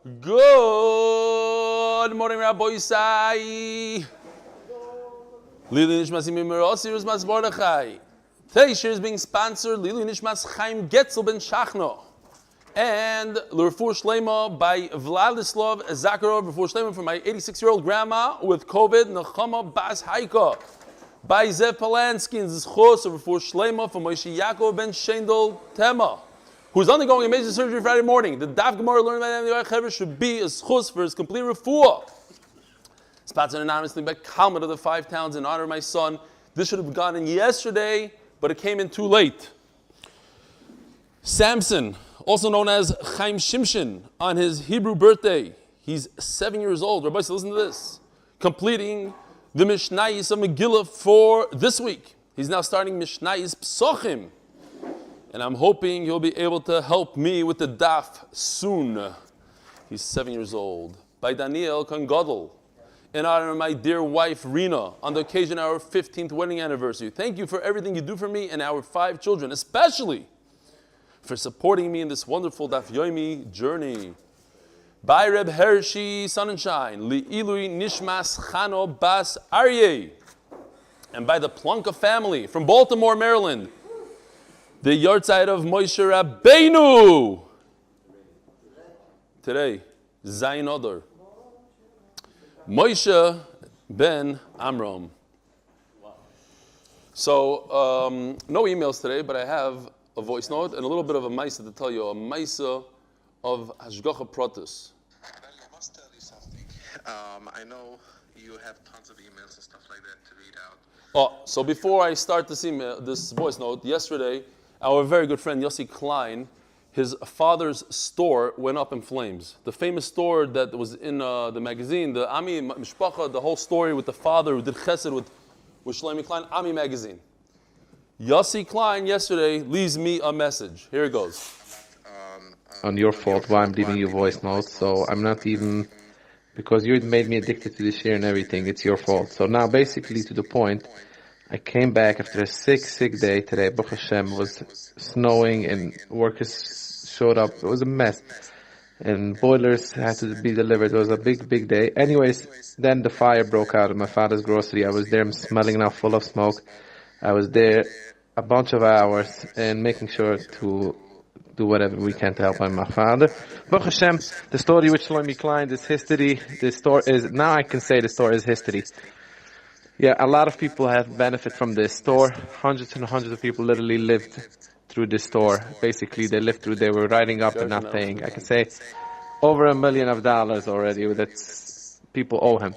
Good morning, Rabbi Isai. Lili Nishmas Imimirosir is Mas Mordechai. Today's share is being sponsored Lili Nishmas Chaim Getzel ben Shachno and Refuah Shlema by Vladislav Zakharov. Refuah Shlema for my 86-year-old grandma with COVID. Nehama bas Haika by Zev Polansky and Zchos of Refuah Shlema for Moshe Yaakov ben Shendel Tema, who's undergoing a major surgery Friday morning. The Daf Gemara learned by the Amud should be a schus for his complete refuah. Sponsored anonymously by Kalman of the 5 towns in honor of my son. This should have gone in yesterday, but it came in too late. Samson, also known as Chaim Shimshon, on his Hebrew birthday. He's 7 years old. Rabbi, so listen to this. Completing the Mishhayos of Megillah for this week. He's now starting Mishhayos Pesachim. And I'm hoping he'll be able to help me with the daf soon. He's 7 years old. By Daniel Kohengadol, in honor of my dear wife Rena, on the occasion of our 15th wedding anniversary. Thank you for everything you do for me and our 5 children, especially for supporting me in this wonderful Daf Yomi Journey. By Reb Hershey Sonnenschein, לעליו נשמת Chano bas Aryeh, and by the Plunka family from Baltimore, Maryland. The Yahrzeit of Moshe Rabbenu. Today, Zayin Adar. Moshe ben Amram. So, no emails today, but I have a voice note and a little bit of a maisa to tell you, a maisa of Hasgach Pratis. I must tell you something. I know you have tons of emails and stuff like that to read out. Oh, so before I start this voice note, yesterday, our very good friend Yossi Klein, his father's store went up in flames. The famous store that was in the magazine, the Ami Mishpacha, the whole story with the father who did chesed with Shlomi Klein, Ami magazine. Yossi Klein yesterday leaves me a message. Here it goes. On your fault why I'm leaving you voice notes, so I'm not even, because you made me addicted to this year and everything, it's your fault. So now basically to the point, I came back after a sick day today. Baruch Hashem, it was snowing and workers showed up. It was a mess. And boilers had to be delivered. It was a big day. Anyways, then the fire broke out at my father's grocery. I was there, I'm smelling now full of smoke. I was there a bunch of hours and making sure to do whatever we can to help my father. Baruch Hashem, the story with Shlomi Klein is history. The story is, now I can say the story is history. Yeah, a lot of people have benefited from this store. Hundreds and hundreds of people literally lived through this store. Basically, they were riding up and not paying. I can say over $1 million already that people owe him.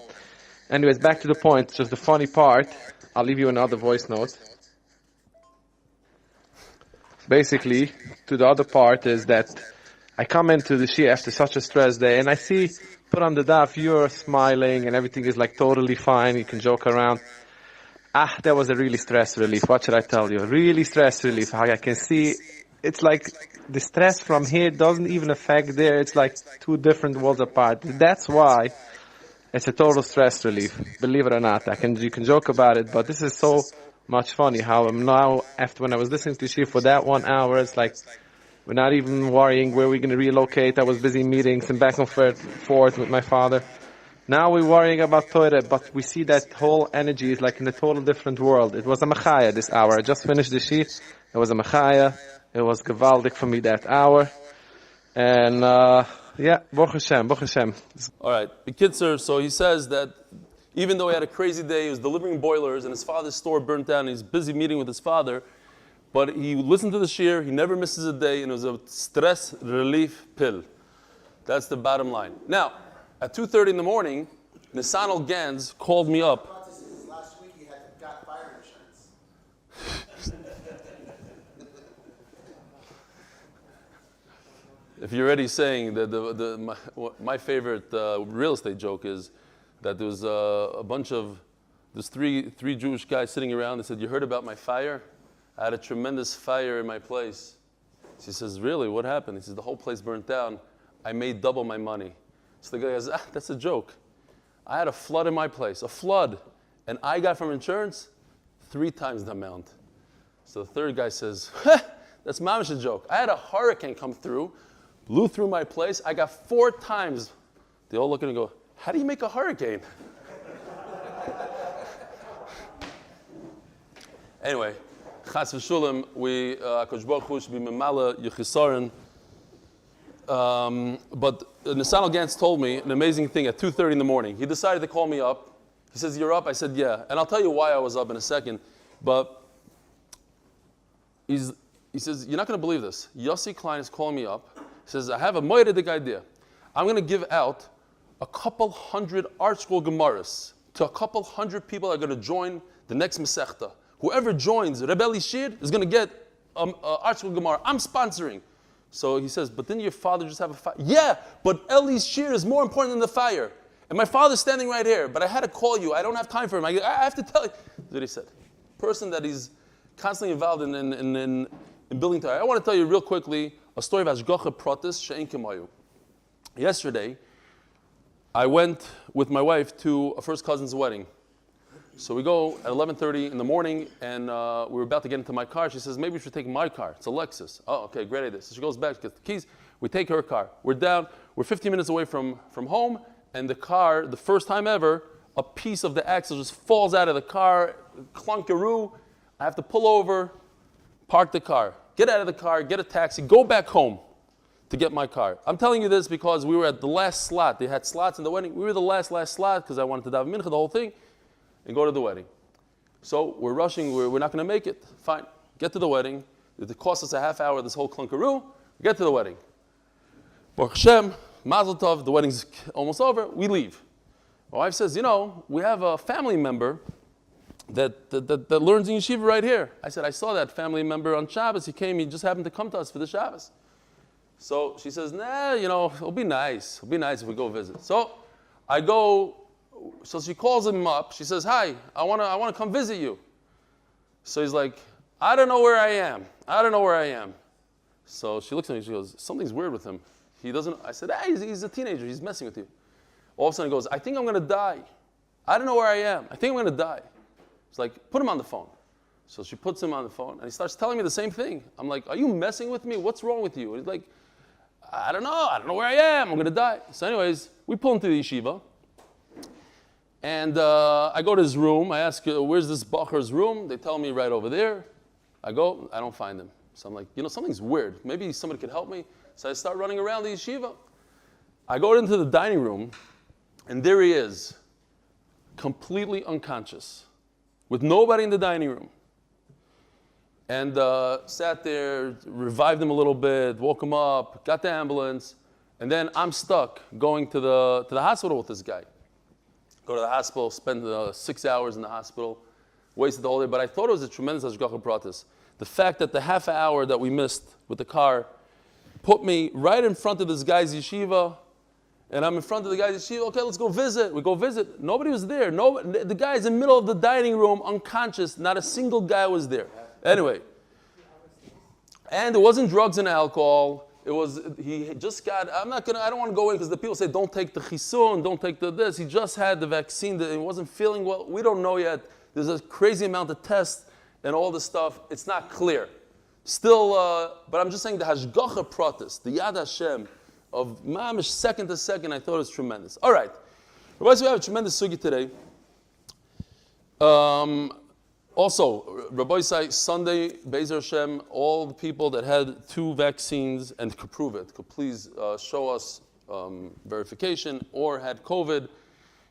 Anyways, back to the point, just the funny part. I'll leave you another voice note. Basically, to the other part is that I come into the Shia after such a stress day and I see, put on the daf, you're smiling and everything is like totally fine, you can joke around. That was a really stress relief. What should I tell you? Really stress relief. How I can see, it's like the stress from here doesn't even affect there. It's like 2 different worlds apart. That's why it's a total stress relief. Believe it or not, you can joke about it, but this is so much funny how I'm now, after when I was listening to Shia for that 1 hour, it's like, we're not even worrying where we're going to relocate. I was busy meetings and back and forth with my father. Now we're worrying about Torah, but we see that whole energy is like in a total different world. It was a machaya this hour. I just finished the sheet. It was a machaya. It was gewaldic for me that hour. And yeah, Baruch Hashem. All right, the Kitzer, so he says that even though he had a crazy day, he was delivering boilers and his father's store burnt down and he's busy meeting with his father, but he listened to the shir, he never misses a day, and it was a stress relief pill. That's the bottom line. Now, at 2:30 in the morning, Nisanel Gans called me up. Last week he got fire insurance. If you're already saying that my favorite real estate joke is that there was there's three Jewish guys sitting around. They said, "You heard about my fire? I had a tremendous fire in my place." She says, "Really? What happened?" He says, "The whole place burnt down. I made double my money." So the guy goes, "That's a joke. I had a flood in my place, a flood, and I got from insurance 3 times the amount." So the third guy says, "That's mamish a joke. I had a hurricane come through, blew through my place. I got 4 times. They all look at me and go, how do you make a hurricane? Anyway, Chas v'shulim, we, Kosh Baruch Hu, should be memala yechisaron. But Nisanel Gantz told me an amazing thing at 2:30 in the morning. He decided to call me up. He says, you're up? I said, yeah. And I'll tell you why I was up in a second. But he says, you're not going to believe this. Yossi Klein is calling me up. He says, I have a moedic idea. I'm going to give out a couple hundred art school Gemaras to a couple hundred people that are going to join the next Masechta. Whoever joins Rebbe Shir is going to get art school Gemara. I'm sponsoring. So he says, but didn't your father just have a fire? Yeah, but Eli's shir is more important than the fire. And my father's standing right here, but I had to call you. I don't have time for him. I have to tell you. That's what he said. Person that is constantly involved in building Torah. I want to tell you real quickly a story of Hasgach Pratis she'ein kemayu. Yesterday, I went with my wife to a first cousin's wedding. So we go at 11:30 in the morning, and we were about to get into my car. She says, maybe we should take my car. It's a Lexus. Oh, okay, great idea. So she goes back, gets the keys. We take her car. We're down. We're 15 minutes away from home, and the car, the first time ever, a piece of the axle just falls out of the car, clunkaroo. I have to pull over, park the car, get out of the car, get a taxi, go back home to get my car. I'm telling you this because we were at the last slot. They had slots in the wedding. We were the last slot because I wanted to daven mincha, the whole thing, and go to the wedding. So we're rushing. We're not going to make it. Fine. Get to the wedding. It cost us a half hour, this whole clunkaroo. Get to the wedding. Baruch Hashem, Mazel Tov, the wedding's almost over. We leave. My wife says, we have a family member that learns in yeshiva right here. I said, I saw that family member on Shabbos. He just happened to come to us for the Shabbos. So she says, it'll be nice. It'll be nice if we go visit. So I go. So she calls him up. She says, hi, I want to come visit you. So he's like, I don't know where I am. So she looks at me. She goes, something's weird with him. He doesn't. I said, hey, he's a teenager. He's messing with you. All of a sudden he goes, I think I'm going to die. I don't know where I am. I think I'm going to die. She's like, put him on the phone. So she puts him on the phone, and he starts telling me the same thing. I'm like, are you messing with me? What's wrong with you? And he's like, I don't know where I am. I'm going to die. So anyways, we pull him to the yeshiva. And I go to his room. I ask, where's this bacher's room? They tell me right over there. I go, I don't find him. So I'm like, something's weird. Maybe somebody could help me. So I start running around the yeshiva. I go into the dining room, and there he is, completely unconscious, with nobody in the dining room. And sat there, revived him a little bit, woke him up, got the ambulance, and then I'm stuck going to the hospital with this guy. Go to the hospital, spend 6 hours in the hospital, wasted the whole day. But I thought it was a tremendous Hasgach Pratis. The fact that the half hour that we missed with the car put me right in front of this guy's yeshiva, and I'm in front of the guy's yeshiva. Okay, let's go visit. We go visit. Nobody was there. The guy's in the middle of the dining room, unconscious. Not a single guy was there. Anyway, and it wasn't drugs and alcohol. It was, he just got, I don't want to go in because the people say don't take the chisun, don't take this. He just had the vaccine, he wasn't feeling well. We don't know yet. There's a crazy amount of tests and all this stuff. It's not clear. Still, but I'm just saying the Hasgach Pratis, the Yad Hashem of mamish second to second, I thought it was tremendous. All right. We have a tremendous sugi today. Also, Rabbi Isai, Sunday, Be'ezer Hashem, all the people that had 2 vaccines and could prove it, could please show us verification or had COVID.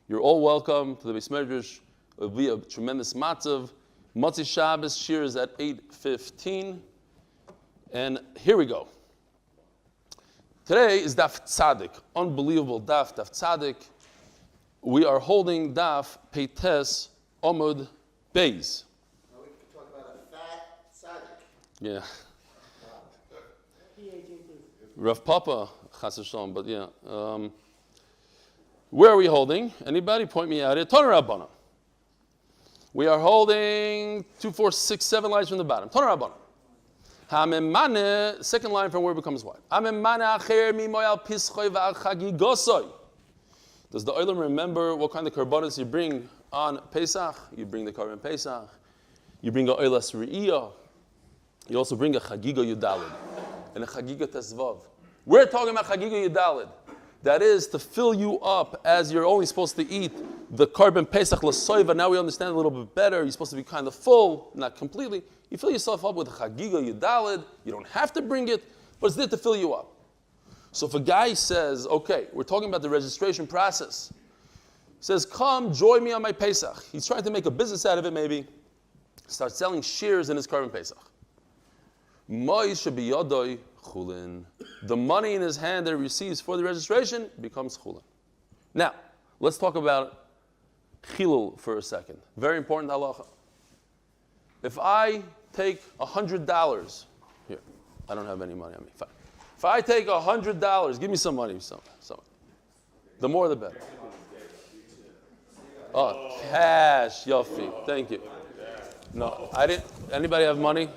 You're all welcome to the Beis Medrash. It'll be a tremendous matzav. Motzi Shabbos, shir is at 8:15. And here we go. Today is Daf Tzadik, unbelievable Daf Tzadik. We are holding Daf Peites Amud Beis. Yeah. Rav Papa, Chas v'Shalom, but yeah. Where are we holding? Anybody point me out here? Tana Rabbana. We are holding 2, 4, 6, 7 lines from the bottom. Tana Rabbana. Hamemane, second line from where it becomes what? Hamemane acher mimoy pischoy v'achagigosoi. Does the oilam remember what kind of karbanos you bring on Pesach? You bring the karban Pesach. You bring a oilas re'iyah. You also bring a chagiga yudalid and a chagiga tesvav. We're talking about Chagiga Yudalid. That is to fill you up as you're only supposed to eat the carbon Pesach L'Soiva. Now we understand a little bit better. You're supposed to be kind of full, not completely. You fill yourself up with Chagiga Yudalid. You don't have to bring it, but it's there to fill you up. So if a guy says, okay, we're talking about the registration process. Says, come, join me on my Pesach. He's trying to make a business out of it maybe. Start selling shares in his carbon Pesach. The money in his hand that he receives for the registration becomes chulin. Now, let's talk about chilul for a second. Very important halacha. If I take $100, here, I don't have any money on me. Fine. If I take $100, give me some money. Some. The more the better. Oh, cash, Yofi. Thank you. No, I didn't. Anybody have money?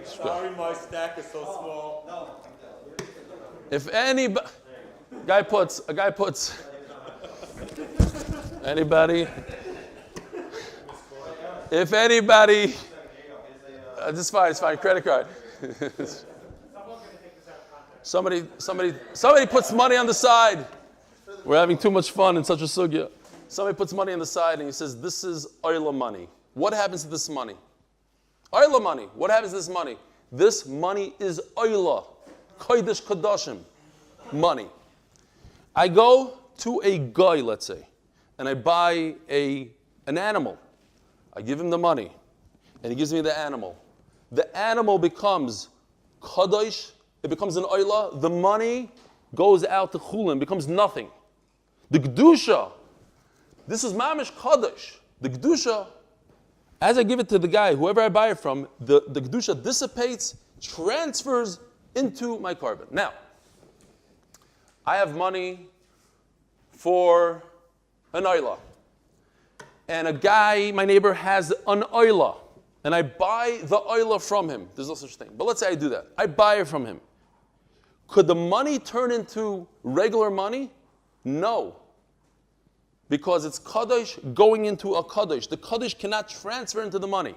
Sorry, my stack is so small. If anybody, a guy puts, anybody, if anybody, it's fine, credit card. Somebody puts money on the side. We're having too much fun in such a sugya. Somebody puts money on the side and he says, this is oila money. What happens to this money? Oila money. What happens to this money? This money is oila. Kodesh Kodashim. Money. I go to a guy, let's say, and I buy an animal. I give him the money, and he gives me the animal. The animal becomes Kodesh. It becomes an oila. The money goes out to chulin, becomes nothing. The Kedusha, this is mamish Kodesh. The Kedusha, as I give it to the guy, whoever I buy it from, the Kedusha dissipates, transfers into my carbon. Now, I have money for an oila. And a guy, my neighbor, has an oila. And I buy the oila from him. There's no such thing. But let's say I do that. I buy it from him. Could the money turn into regular money? No. Because it's Kaddish going into a Kaddish. The Kaddish cannot transfer into the money.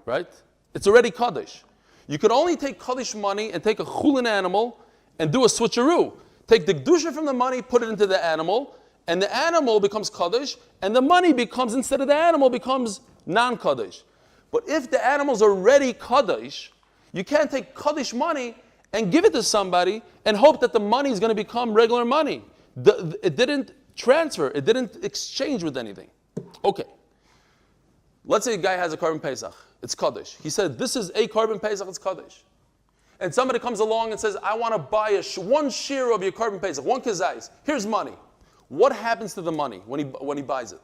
Right? It's already Kaddish. You could only take Kaddish money and take a chulin animal and do a switcheroo. Take the Kedusha from the money, put it into the animal, and the animal becomes Kaddish, and the money becomes, instead of the animal, becomes non-Kaddish. But if the animal's already Kaddish, you can't take Kaddish money and give it to somebody and hope that the money is going to become regular money. It didn't transfer. It didn't exchange with anything. Okay. Let's say a guy has a carbon Pesach. It's Kaddish. He said, this is a carbon Pesach, it's Kaddish. And somebody comes along and says, I want to buy one share of your carbon Pesach, one kazais. Here's money. What happens to the money when he buys it?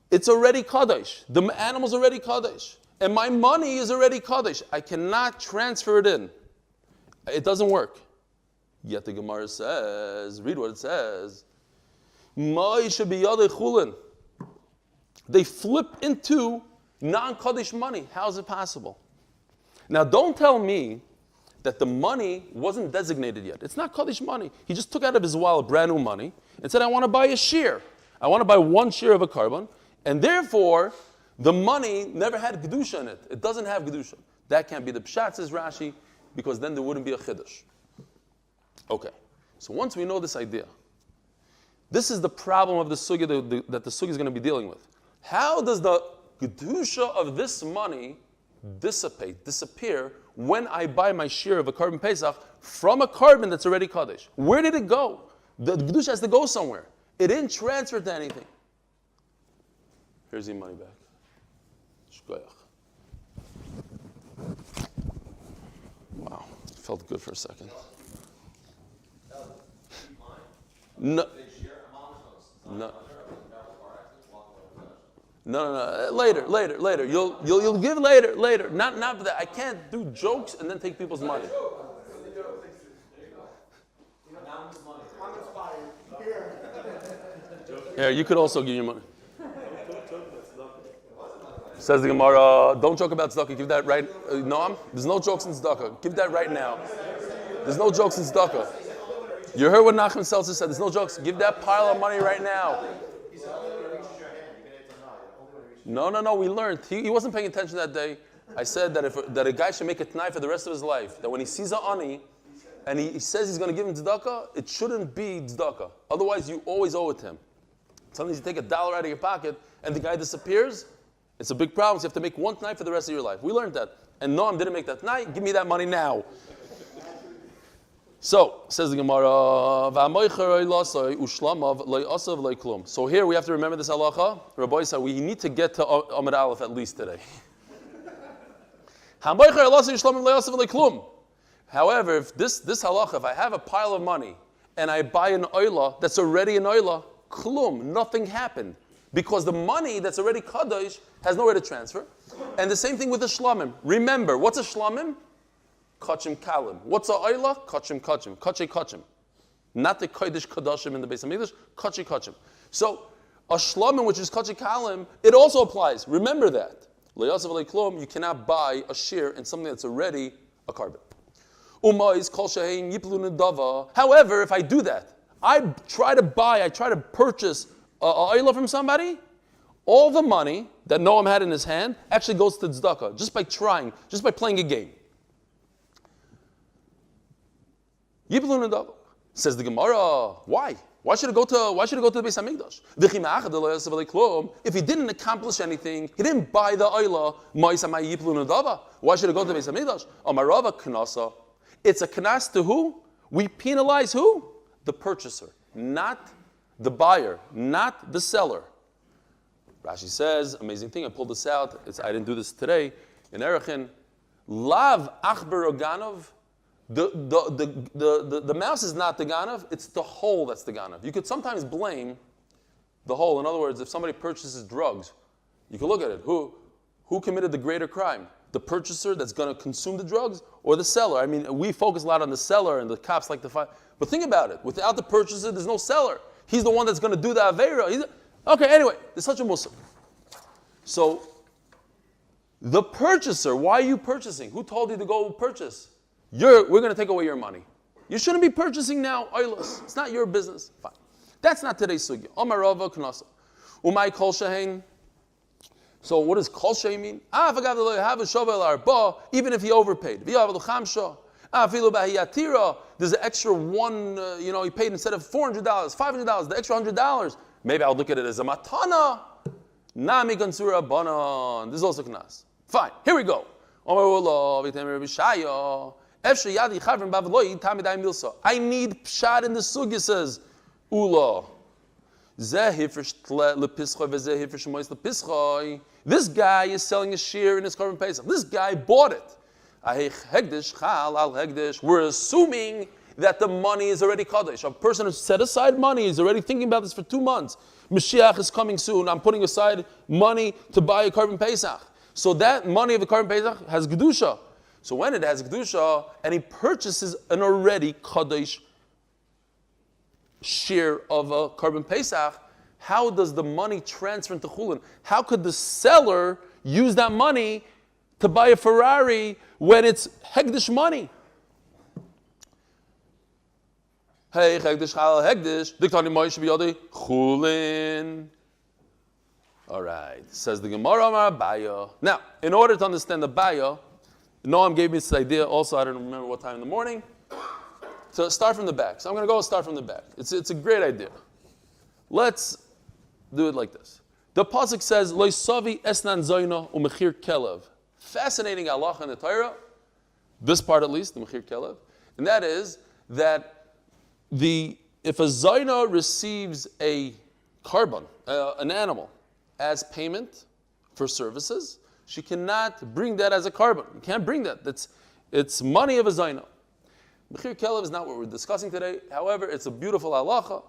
It's already Kaddish. The animal's already Kaddish. And my money is already Kaddish. I cannot transfer it in. It doesn't work. Yet the Gemara says, read what it says. They flip into non-Kaddish money. How is it possible? Now don't tell me that the money wasn't designated yet. It's not Kaddish money. He just took out of his wallet brand new money and said, I want to buy a share. I want to buy one share of a carbon. And therefore, the money never had Kedusha in it. It doesn't have Kedusha. That can't be the Pshat, says Rashi, because then there wouldn't be a Chiddush. Okay, so once we know this idea, this is the problem of the sugya that the sugya is going to be dealing with. How does the Kedusha of this money disappear when I buy my share of a carbon Pesach from a carbon that's already Kaddish? Where did it go? The Kedusha has to go somewhere. It didn't transfer to anything. Here's your money back. Shkoyach. Wow, felt good for a second. No. No. Later. You'll give later. Not for that. I can't do jokes and then take people's money. Here, you could also give your money. Says the Gemara, don't joke about tzedakah. Give that right. Noam, there's no jokes in tzedakah. Give that right now. There's no jokes in tzedakah. You heard what Nachman Seltzer said. There's no jokes. Give that pile of money right now. No. We learned. He wasn't paying attention that day. I said that a guy should make a t'nai for the rest of his life. That when he sees a ani, and he says he's going to give him tzedakah, it shouldn't be tzedakah. Otherwise, you always owe it to him. Sometimes you take $1 out of your pocket, and the guy disappears. It's a big problem. So you have to make one t'nai for the rest of your life. We learned that. And Noam didn't make that t'nai. Give me that money now. So, says the Gemara, so here we have to remember this halacha. Rabbi said we need to get to Amud Aleph at least today. However, if this halacha, if I have a pile of money and I buy an oila that's already an oila, klum, nothing happened. Because the money that's already kadosh has nowhere to transfer. And the same thing with the shlamim. Remember, what's a shlamim? Kachim kalim. What's a oila? Kachim. Kache. Not the kodesh kadashim in the Beis Hamikdash. Kache. So, a shlamim, which is kache kalim, it also applies. Remember that. You cannot buy a share in something that's already a carbon. However, if I do that, I try to purchase a oila from somebody, all the money that Noam had in his hand actually goes to tzedakah, just by playing a game. Says the Gemara, why? Why should it go to the Beis Hamikdash? If he didn't accomplish anything, he didn't buy the oila. Why should it go to the Beis Hamikdash? Amarava knasa. It's a knas to who? We penalize who? The purchaser, not the buyer, not the seller. Rashi says, amazing thing. I pulled this out. I didn't do this today in Erechin. Lav achber oganov. The mouse is not the ganav, it's the hole that's the ganav. You could sometimes blame the hole. In other words, if somebody purchases drugs, you can look at it. Who committed the greater crime? The purchaser that's going to consume the drugs, or the seller? I mean, we focus a lot on the seller, and the cops like to find. But think about it. Without the purchaser, there's no seller. He's the one that's going to do the aveira. Okay, anyway, there's such a muslim. So, the purchaser, why are you purchasing? Who told you to go purchase? We're going to take away your money. You shouldn't be purchasing now, oilos. It's not your business. Fine. That's not today's sugya. Omarava knasa. Umay kol shehein. So what does kol shehein mean? Even if he overpaid. There's an extra one, he paid instead of $400, $500, the extra $100. Maybe I'll look at it as a matana. Nami kansura banan. This is also knas. Fine. Here we go. I need pshat in the sugya, says Ula. This guy is selling a shear in his Korban Pesach. This guy bought it. We're assuming that the money is already Kaddish. A person who set aside money is already thinking about this for 2 months. Mashiach is coming soon. I'm putting aside money to buy a Korban Pesach. So that money of the Korban Pesach has Gedusha. So when it has Kedusha, and he purchases an already Kaddish share of a Korban Pesach, how does the money transfer into Chulin? How could the seller use that money to buy a Ferrari when it's Hegdish money? Hey, Hegdish, Chal, Hegdish, Diktani Moshe b'yodei Chulin. All right, says the Gemara Amar Abaya. Now, in order to understand the Abaya, Noam gave me this idea also, I don't remember what time in the morning, to start from the back. So I'm going to go start from the back. It's a great idea. Let's do it like this. The pasuk says, Lo savi esnan zoyno u'mechir kelev. Fascinating halacha in the Torah, this part at least, the mechir kelev, and that is that if a zoyno receives a carbon, an animal, as payment for services, she cannot bring that as a carbon. You can't bring that. It's money of a zaino. Mechir kelev is not what we're discussing today. However, it's a beautiful halacha.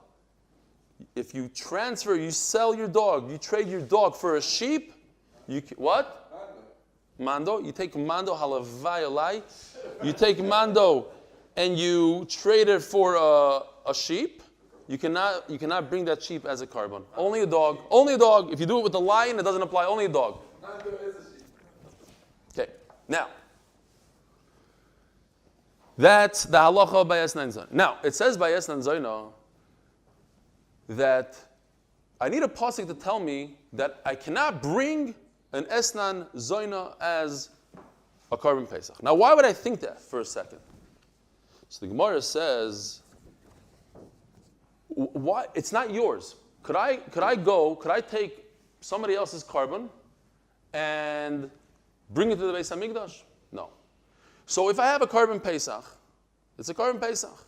If you sell your dog, you trade your dog for a sheep, what? Mando. You take mando halavai alai. You take mando and you trade it for a sheep. You cannot bring that sheep as a carbon. Only a dog. Only a dog. If you do it with the lion, it doesn't apply. Only a dog. Okay, now, that's the halacha by Esnan Zoyno. Now, it says by Esnan Zoyno that I need a pasuk to tell me that I cannot bring an Esnan Zoyno as a carbon Pesach. Now, why would I think that for a second? So the Gemara says, why? It's not yours. Could I take somebody else's carbon and bring it to the Beis HaMikdash? No. So if I have a carbon Pesach, it's a carbon Pesach.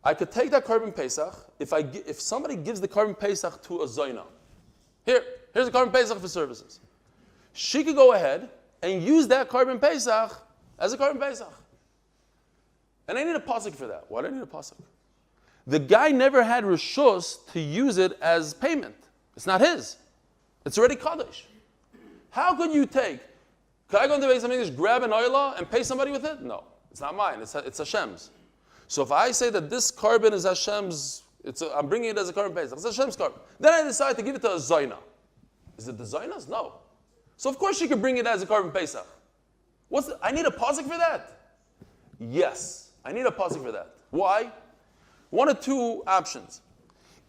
I could take that carbon Pesach if somebody gives the carbon Pesach to a Zoyna. Here's a carbon Pesach for services. She could go ahead and use that carbon Pesach as a carbon Pesach. And I need a pasuk for that. Why do I need a pasuk? The guy never had reshus to use it as payment. It's not his. It's already kaddish. How could you could I go into the Beis HaMikdash, grab an oila, and pay somebody with it? No, it's not mine. It's Hashem's. So if I say that this carbon is Hashem's, I'm bringing it as a carbon Pesach. It's Hashem's carbon. Then I decide to give it to a Zoyna. Is it the Zoyna's? No. So of course she could bring it as a carbon Pesach. I need a pasuk for that? Yes. I need a pasuk for that. Why? One of two options.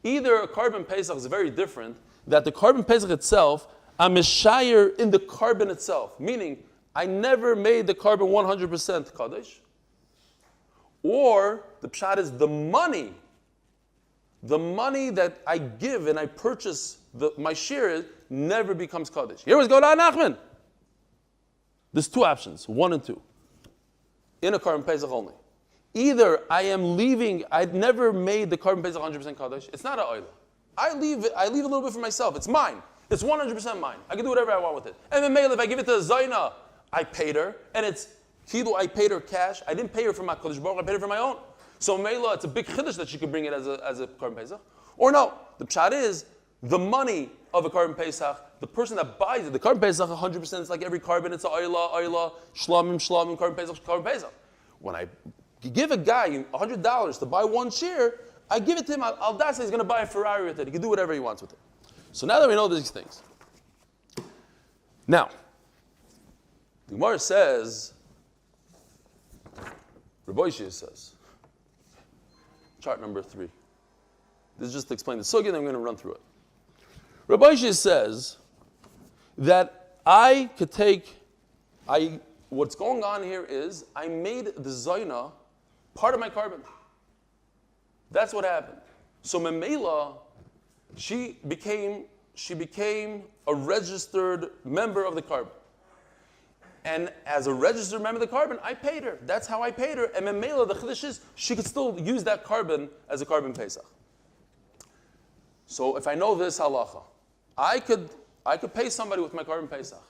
Either a carbon Pesach is very different, that the carbon Pesach itself, I'm mishayer in the carbon itself, meaning I never made the carbon 100% kaddish, or the pshat is the money that I give and I purchase my share never becomes kaddish. Here what's going on, Nachman. There's two options, 1 and 2, in a carbon Pesach only. Either I'd never made the carbon Pesach 100% kaddish. It's not an oil. I leave a little bit for myself. It's mine. It's 100% mine. I can do whatever I want with it. And then if I give it to Zaina, I paid her, and it's kilu, I paid her cash. I didn't pay her for my Kodesh Baruch, I paid her for my own. So Mela, it's a big chiddush that she could bring it as a carbon Pesach. Or no, the pshat is the money of a carbon Pesach, the person that buys it, the carbon Pesach 100% is like every carbon, it's a oila, shlamim, carbon Pesach. When I give a guy $100 to buy one share, I give it to him, I'll say he's going to buy a Ferrari with it. He can do whatever he wants with it. So now that we know these things. Now, the Gemara says, Reb Hershey says, chart number 3. This is just to explain the sugya, and I'm going to run through it. Reb Hershey says that what's going on here is I made the Zaina part of my carbon. That's what happened. So Memela, she became a registered member of the carbon. And as a registered member of the carbon, I paid her. That's how I paid her. And Memela, the chiddush is, she could still use that carbon as a carbon Pesach. So if I know this halacha, I could pay somebody with my carbon Pesach.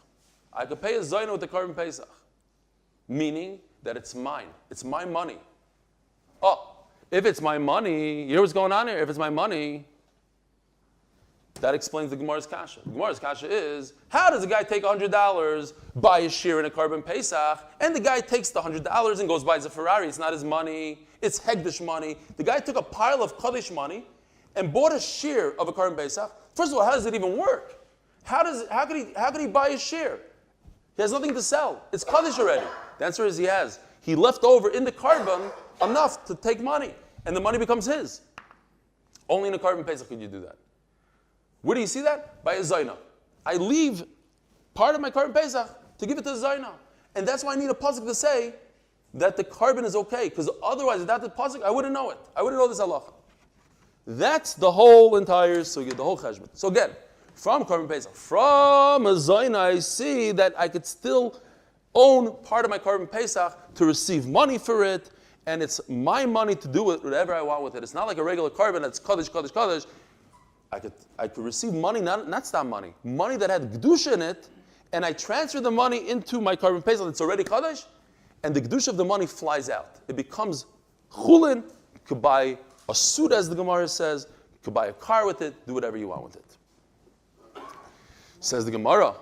I could pay a Zaina with the carbon Pesach. Meaning that it's mine. It's my money. Oh, if it's my money, you know what's going on here? If it's my money, that explains the Gemara's kasha. The Gemara's kasha is, how does a guy take $100, buy a share in a carbon Pesach, and the guy takes the $100 and goes buys a Ferrari? It's not his money. It's Hegdish money. The guy took a pile of Kaddish money and bought a share of a carbon Pesach. First of all, how does it even work? How could he buy a share? He has nothing to sell. It's Kaddish already. The answer is he has. He left over in the carbon enough to take money, and the money becomes his. Only in a carbon Pesach could you do that. Where do you see that? By a Zaina. I leave part of my carbon Pesach to give it to the Zaina. And that's why I need a pasuk to say that the carbon is okay, because otherwise, without the pasuk, I wouldn't know it. I wouldn't know this halacha. That's the whole entire sugya, the whole cheshbon. So again, from carbon Pesach, from a Zaina, I see that I could still own part of my carbon Pesach to receive money for it, and it's my money to do whatever I want with it. It's not like a regular carbon that's kaddish. I could receive money, not stop money that had Kedusha in it, and I transfer the money into my carbon Pesach that's already Kaddish, and the Kedusha of the money flies out. It becomes Chulin. You could buy a suit, as the Gemara says. You could buy a car with it. Do whatever you want with it. Says the Gemara.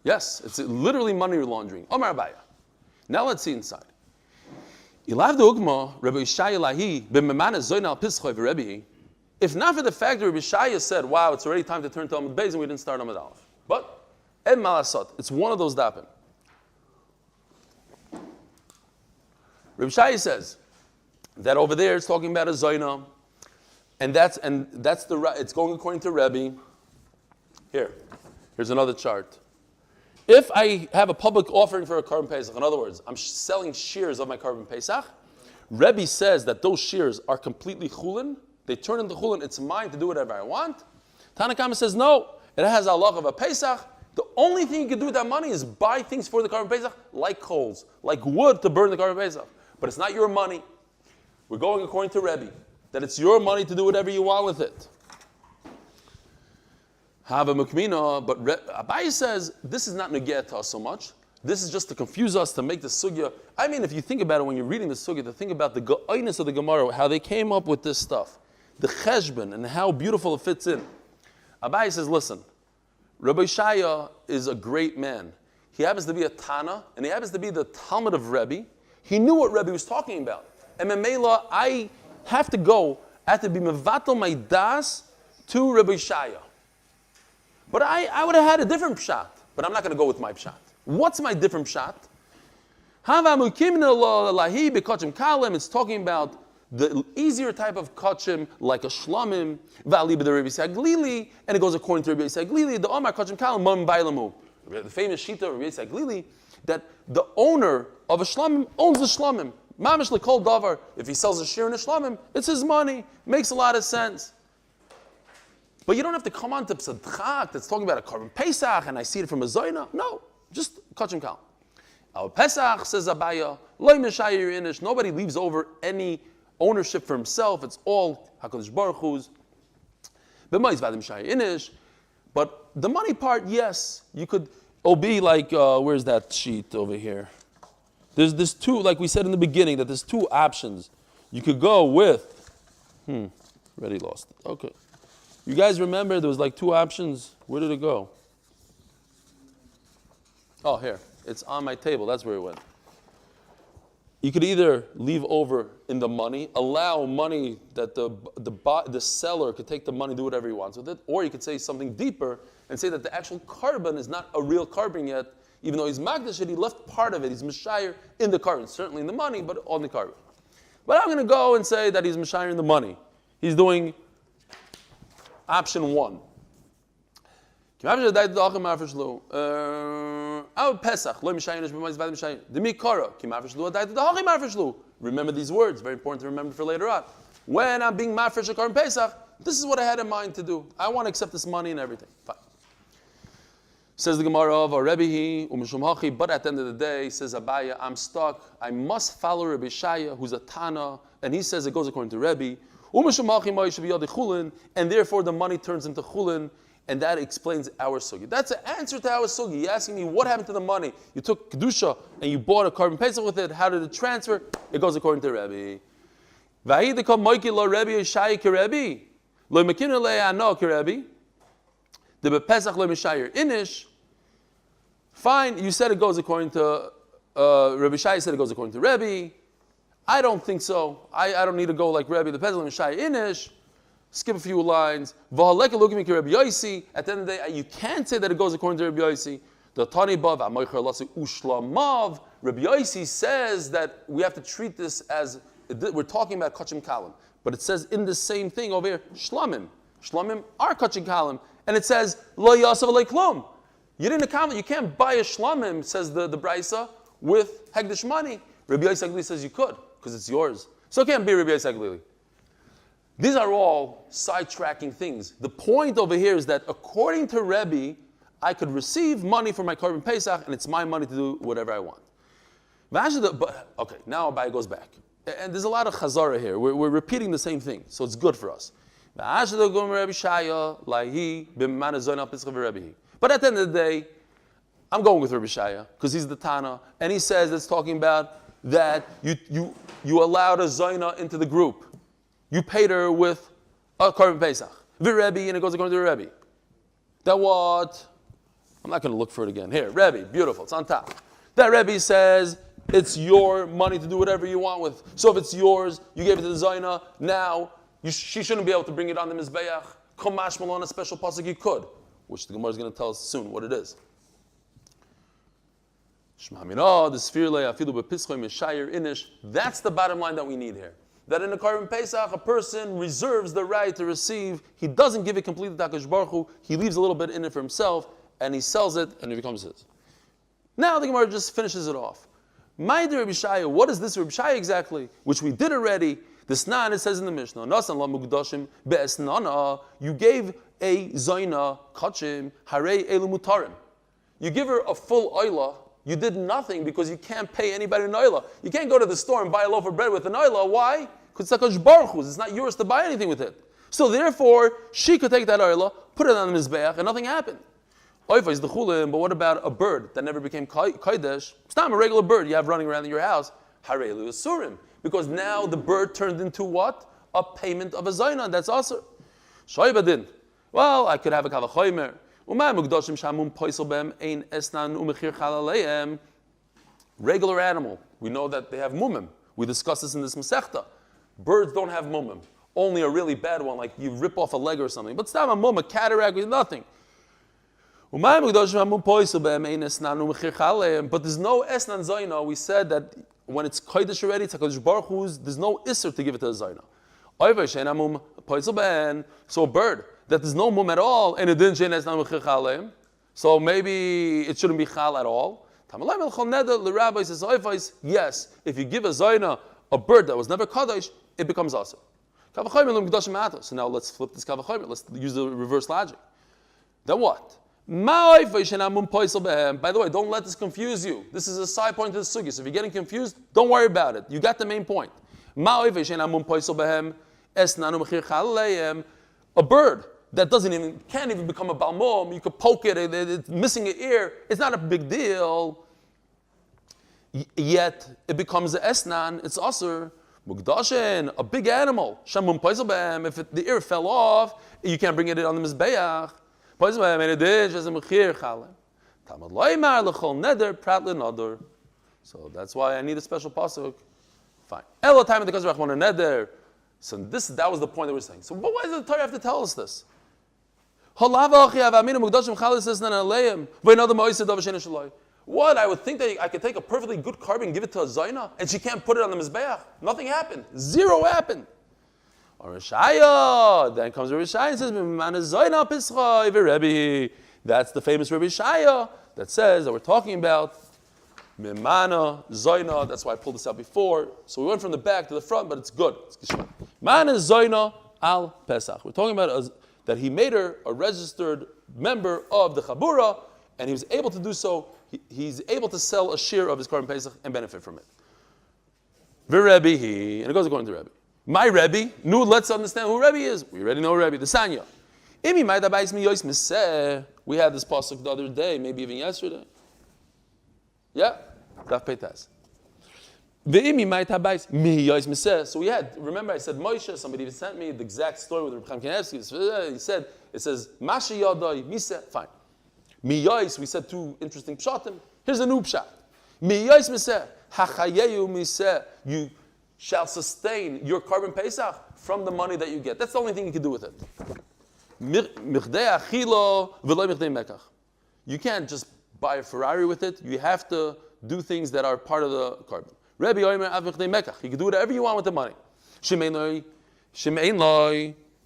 Yes, it's literally money laundering. Omar Abaya. Now let's see inside. Ilav de'ugma, Rebbe Yishai Elahi, b'memana zoyna al pischoi v'Rebbe. If not for the fact that Rebbe Yishai said, wow, it's already time to turn to Amud Beis, and we didn't start Amud Aleph. But, en malasot, it's one of those dapim. Rebbe Yishai says that over there it's talking about a zoyna, and it's going according to Rebbe. Here's another chart. If I have a public offering for a Korban Pesach, in other words, I'm selling shears of my Korban Pesach, Rebbe says that those shears are completely chulin. They turn into chulin. It's mine to do whatever I want. Tanakama says no. It has halach of a Pesach. The only thing you can do with that money is buy things for the Korban Pesach, like coals, like wood to burn the Korban Pesach. But it's not your money. We're going according to Rebbe, that it's your money to do whatever you want with it. Have a mukmina, but Abaye says this is not negeh to us so much. This is just to confuse us, to make the sugya. I mean, if you think about it when you're reading the sugya, to think about the go'iness of the Gemara, how they came up with this stuff, the cheshbon, and how beautiful it fits in. Abaye says, listen, Rabbi Shaya is a great man. He happens to be a Tana, and he happens to be the Talmud of Rebbe. He knew what Rebbe was talking about. And Memela, I have to be mevatel my das to Rabbi Shaya. But I would have had a different pshat, but I'm not going to go with my pshat. What's my different pshat? It's talking about the easier type of kachim, like a shlamim, and it goes according to Rabbi Saglili, the Omar kachim kalam mam bailamu. The famous shita of Rabbi Saglili, that the owner of a shlamim owns the shlamim. Mamish lekol davar. If he sells a shear in a shlamim, it's his money. Makes a lot of sense. But you don't have to come on to Psadchak that's talking about a Korban Pesach and I see it from a Zoyna. No, just kachim kalam. Our Pesach, says Abaya, loy mishayir inish. Nobody leaves over any ownership for himself. It's all HaKadosh Baruch Hu's. But the money part, yes, you could be like, where's that sheet over here? There's two, like we said in the beginning, that there's two options. You could go with, already lost it. Okay. You guys remember there was like two options? Where did it go? Oh, here. It's on my table. That's where it went. You could either leave over in the money, allow money that the seller could take the money, do whatever he wants with it, or you could say something deeper and say that the actual carbon is not a real carbon yet, even though he's magdash it, he left part of it. He's mishayir in the carbon, certainly in the money, but on the carbon. But I'm going to go and say that he's mishayir in the money. He's doing option one. Remember these words, very important to remember for later on. When I'm being mafresh a Korban Pesach, this is what I had in mind to do. I want to accept this money and everything. Fine. Says the Gemara of Rebbe, but at the end of the day, says Abaya, I'm stuck. I must follow Rabbi Shaya, who's a Tana, and he says it goes according to Rebbe. And therefore the money turns into chulin, and that explains our sugi. That's an answer to our sugi. You're asking me what happened to the money. You took kedusha and you bought a Korban Pesach with it. How did it transfer? It goes according to Rebbe. Fine, you said it goes according to Rebbe Shai said it goes according to Rebbe. I don't think so. I don't need to go like Rebbe. The Pesach Mishai Inish. Skip a few lines. At the end of the day, you can't say that it goes according to Rabbi Yossi. The Tani Bav Ushlamav. Rabbi Yossi says that we have to treat this as we're talking about kachim kalim, but it says in the same thing over here, shlamim. Shlamim are kachim kalim, and it says lo yasav alei klum. You didn't account. You can't buy a shlamim, says the Braisa, with hegdish money. Rabbi Yossi says you could because it's yours. So it can't be Rabbi Yossi. These are all sidetracking things. The point over here is that according to Rebbe, I could receive money for my Korban Pesach, and it's my money to do whatever I want. Okay, now Abai goes back. And there's a lot of chazara here. We're repeating the same thing, so it's good for us. But at the end of the day, I'm going with Rabbi Shaya, because he's the Tana, and he says it's talking about that you allowed a Zaina into the group. You paid her with a Korban Pesach. Rebbe, and it goes according to Rebbe. That what? I'm not going to look for it again. Here, Rebbe, beautiful, it's on top. That Rebbe says it's your money to do whatever you want with. So if it's yours, you gave it to the Zaina, now she shouldn't be able to bring it on the Mizbeach. Komash Malon, a special pasuk you could, which the Gemara is going to tell us soon what it is. That's the bottom line that we need here. That in a Korban Pesach, a person reserves the right to receive. He doesn't give it completely to HaKadosh Baruch Hu. He leaves a little bit in it for himself, and he sells it, and it becomes his. Now the Gemara just finishes it off. Ma'adir Rabbi Shaya, what is this Rabbi Shaya exactly? Which we did already. The Snan, it says in the Mishnah, Nasan la mugdashim be'esnana, you gave a Zaina kachim harei elu mutarim. You give her a full oila, you did nothing because you can't pay anybody an oila. You can't go to the store and buy a loaf of bread with an oila. Why? Because it's HaKadosh Baruch Hu's. It's not yours to buy anything with it. So therefore, she could take that oila, put it on the mizbeach, and nothing happened. Oifa is the chulin, but what about a bird that never became kodesh? It's not a regular bird you have running around in your house. Harei elu asurim. Because now the bird turned into what? A payment of a zaina. That's also. Shoybadin. Well, I could have a kavachoymer. Regular animal. We know that they have mumim. We discussed this in this Masechta. Birds don't have mumim. Only a really bad one, like you rip off a leg or something. But stop a mum, a cataract, nothing. But there's no esnan zaina. We said that when it's kodesh already, it's HaKadosh Baruch Hu's, there's no isser to give it to a zaina. So a bird that there's no mum at all, and it didn't shein esnan mechir, so maybe it shouldn't be chal at all. Yes, if you give a zaina a bird that was never kadosh, it becomes aser. So now let's flip this kavachomer. Let's use the reverse logic. Then what? By the way, don't let this confuse you. This is a side point to the sugya. So if you're getting confused, don't worry about it. You got the main point. A bird that can't even become a balmum, you could poke it, it's missing an ear, it's not a big deal. Yet it becomes an esnan, it's asur. Mugdashin, a big animal. If the ear fell off, you can't bring it on the mizbeach. So that's why I need a special pasuk. Fine. So that was the point that we're saying. So why does the Torah have to tell us this? What? I would think that I could take a perfectly good carbon and give it to a Zaina, and she can't put it on the Mizbeach. Nothing happened. Zero happened. Or Rishaya. Then comes Rabbi Shaya and says, that's the famous Rabbi Shaya that says that we're talking about Mimana, Zaina. That's why I pulled this out before. So we went from the back to the front, but it's good. It's Gishma. Mana Zaina al Pesach. We're talking about that he made her a registered member of the Chabura, and he was able to do so. He's able to sell a share of his Korban Pesach and benefit from it. V'Rebbe, and it goes according to Rebbe. My Rebbe, let's understand who Rebbe is. We already know Rebbe, the Sanya. We had this pasuk the other day, maybe even yesterday. Yeah, Daf Peitas. So we had, remember I said Moshe, somebody even sent me the exact story with Reb Chaim Shimshon. He said, it says, Masha Yadai, Miseh, fine. Miyos, we said two interesting pshatim. Here's a new pshat. Miyos miseh, hachayeyu miseh, you shall sustain your Korban Pesach from the money that you get. That's the only thing you can do with it. Mirchdei achilo v'lo mirchdei mekach. You can't just buy a Ferrari with it. You have to do things that are part of the Korban. Rebbe Omer av mirchdei mekach. You can do whatever you want with the money. Shemein loi,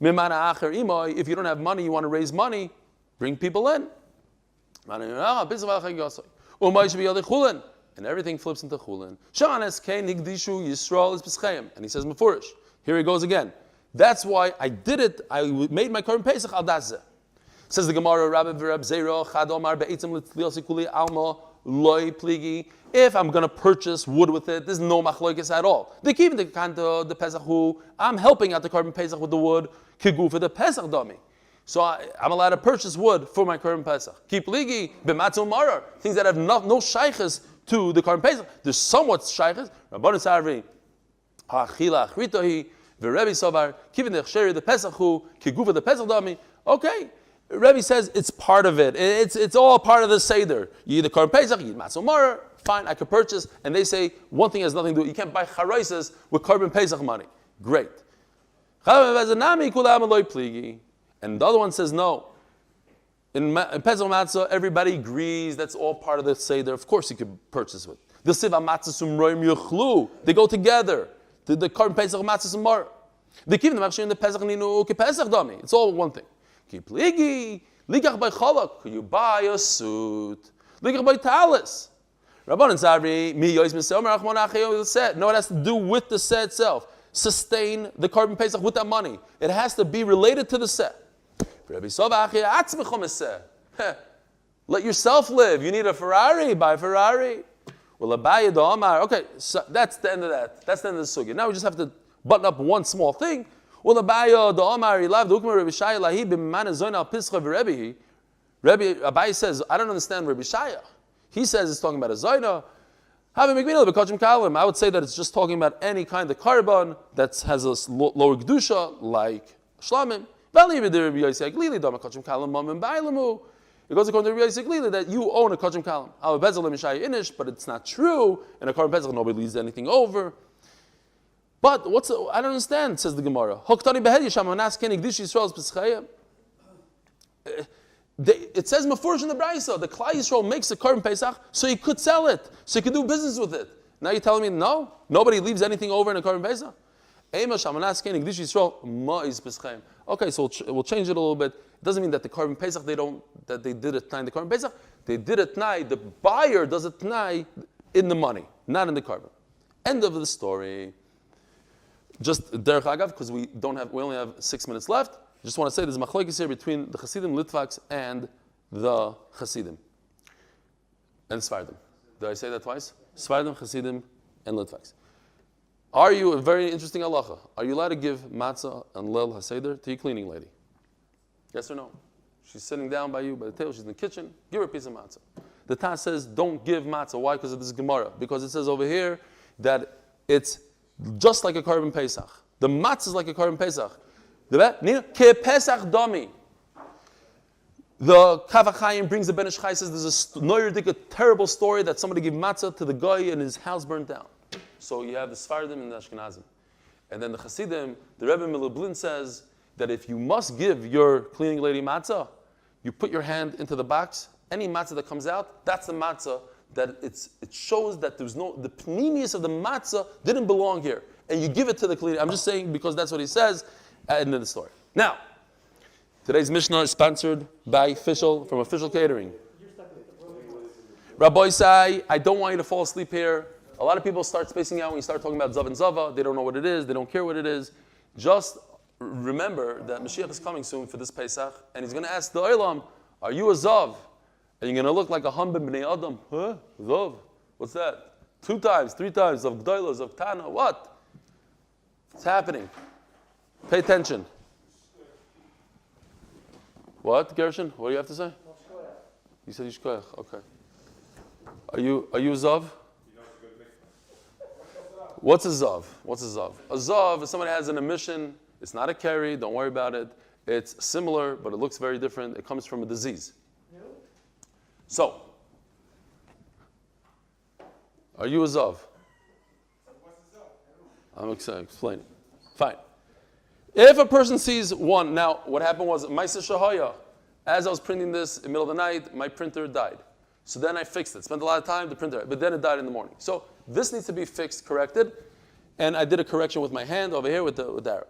mimana acher imoi. If you don't have money, you want to raise money, bring people in. And everything flips into chulin. And he says mefurish. Here he goes again. That's why I did it. I made my Korban Pesach al dazeh. Says the Gemara, Rabbi V'Rab Zera Chad Omar be'etzim l'tzlios kuli alma loy pligi. If I'm going to purchase wood with it, there's no machloikis at all. They keep the kanto the Pesach who I'm helping out the Korban Pesach with the wood kigu for the Pesach dummy. So I'm allowed to purchase wood for my Korban Pesach. Keep ligi b'matzil marar, things that have no shaykhs to the Korban Pesach. There's somewhat shaykhs. Rabbanu Sarvi ha'achila achritohi v'Rebbe Sovar keeping the chsheri the Pesach who kigu for the Pesach dummy. Okay. Rebbe says it's part of it. It's all part of the Seder. You eat the Korban Pesach, you eat Matzah Maror, fine, I could purchase. And they say one thing has nothing to do. You can't buy charaises with Korban Pesach money. Great. And the other one says no. In Pesach Matzah, everybody agrees that's all part of the Seder. Of course you could purchase it. They go together. The Korban Pesach Matzah Maror. They keep the Machshir in the Pesach Ninu Pesach Dami. It's all one thing. Keep ligi, ligach by chalak. You buy a suit. Ligach by talis. Rabbanan Savri, Mi Yois Misel, Merachmon Achayom, the set. No, it has to do with the set itself. Sustain the Korban Pesach with that money. It has to be related to the set. Let yourself live. You need a Ferrari, buy a Ferrari. Well, okay, so that's the end of that. That's the end of the sugya. Now we just have to button up one small thing. Well, Rebbe Abai says, I don't understand Rebbe Shaya. He says it's talking about a Zaina. I would say that it's just talking about any kind of carbon that has a lower Kedusha, like Shlamim. It goes according to Rebbe Yisrael that you own a Kachim Kalam. But it's not true. In a Korban Pesach, nobody leaves anything over. But I don't understand, says the Gemara. It says Mefurish in the Braisa, the Klal Yisrael makes a Korban Pesach so he could sell it, so he could do business with it. Now you're telling me, no? Nobody leaves anything over in a Korban Pesach? Okay, so we'll change it a little bit. It doesn't mean that the Korban Pesach, they did it tonight in the Korban Pesach. They did it tonight, the buyer does it tonight in the money, not in the Korban. End of the story. Just derech agav, because we only have 6 minutes left. I just want to say there's a machlokes here between the Hasidim Litvaks and the Hasidim. And Svardim. Did I say that twice? Svardim, Hasidim, and Litvaks. Are you, a very interesting halacha, are you allowed to give matzah and lel haseder to your cleaning lady? Yes or no? She's sitting down by you, by the table, she's in the kitchen, give her a piece of matzah. The Taz says, don't give matzah. Why? Because of this Gemara. Because it says over here that it's just like a Korban Pesach. The matzah is like a Korban Pesach. Ke Pesach dami. The Kavachayim brings the Ben Ish Chai, says there's a terrible story that somebody gave matzah to the guy and his house burned down. So you have the Sfardim and the Ashkenazim. And then the Hasidim, the Rebbe Milublin says that if you must give your cleaning lady matzah, you put your hand into the box, any matzah that comes out, that's the matzah, that it shows that there's the pneumius of the matzah didn't belong here. And you give it to the cleaning. I'm just saying because that's what he says at the end of the story. Now, today's Mishnah is sponsored by from Official Catering. Rabbi Isai, I don't want you to fall asleep here. A lot of people start spacing out when you start talking about Zav and Zava. They don't know what it is. They don't care what it is. Just remember that Mashiach is coming soon for this Pesach, and he's going to ask the Olam, are you a Zav? And you're going to look like a Hambim B'nei Adam. Huh? Zav? What's that? 2 times, 3 times, Zav G'dayla, Zav Tana. What? What's happening? Pay attention. What, Gershon? What do you have to say? You said Yishkoyach. Okay. Are you a Zav? What's a Zav? What's a Zav? A Zav is somebody has an emission. It's not a carry. Don't worry about it. It's similar, but it looks very different. It comes from a disease. So, are you a Zav? I'm explaining. Fine. If a person sees one, now what happened was, Maisa Shahaya, as I was printing this in the middle of the night, my printer died. So then I fixed it. Spent a lot of time, the printer, but then it died in the morning. So this needs to be fixed, corrected, and I did a correction with my hand over here with the arrow.